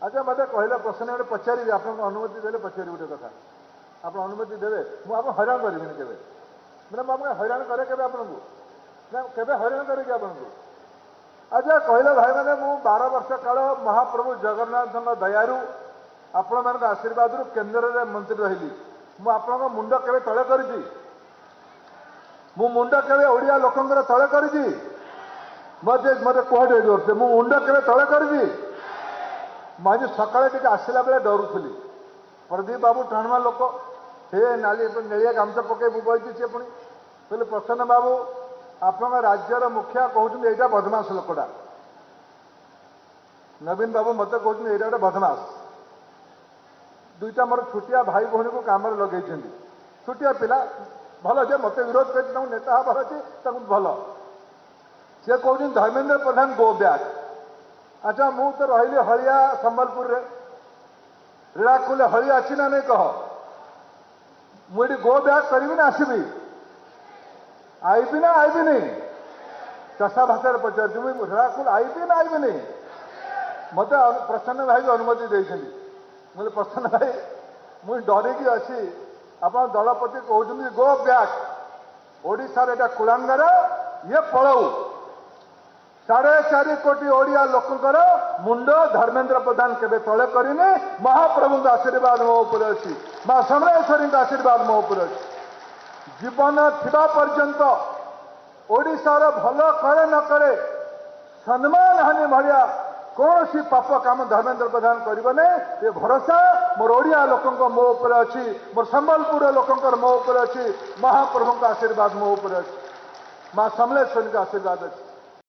अच्छा मत कहले प्रश्न गोटे पचारि आप अनुमति देले पचारि गोटे कथा आप अनुमति देवे मुझे हैरान करी के मैंने मुझे हैरान करे के हैरान करे आपको अच्छा कहले भाई मैंने मु 12 वर्ष काल महाप्रभु जगन्नाथ दयारू आपण मान आशीर्वाद केन्द्र में मंत्री रही मुझे मुंड के तले करी मुंड के ओडिया लोकंर तले करी मत मत कहते जोर से मुंड के तले करी मुझे सकाଳେ टे आसला बेले डरुली प्रदीप बाबू टाणवा लोक हे नाली नेलिया गामछा पकई बही सी पुणी कहले प्रसन्न बाबू आप राज्यर मुखिया कहते यहाँ बदमाश लोकटा नवीन बाबू मत कहते यहाँ गोटे बदमाश दुईटा मोर छुटिया भाई भौणी को कम लगे छुटिया पिला भल जे मत विरोध कर नेता हबार अच्छे भल सी कहते धर्मेन्द्र प्रधान गो बैक अच्छा मु तो रही हलिया संबलपुर रीराकुल हलिया अच्छी ना नहीं कह मुझे गो बैक करी ना आसबि आईबी ना आईबी नहीं चषा भाषा पचार रीराकुल आईबी ना आईबी नहीं मत प्रसन्न भाई को अनुमति देते मुझे प्रसन्न भाई मुझे डरिकी अच्छी आप दलपति कहते गो बैक ओडिशार एटा कुलांगर ये पलऊ 4.5 कोटी ओडिया लोकंकर मुंड धर्मेन्द्र प्रधान केबे तले करिने महाप्रभु आशीर्वाद मो उपर अछि मां समलेश्वरी आशीर्वाद मो उपर अछि जीवन थिबा पर्यंत ओडिशार भल करे न करे सम्मान हानि भाया कौन सी पाप काम धर्मेन्द्र प्रधान करबने ये भरोसा मोर ओडिया लोकंक मो उपर अछि मोर संबलपुर लोकंकर मो उपर अछि महाप्रभु आशीर्वाद मो उपर अछि मां समलेश्वरी आशीर्वाद अछि।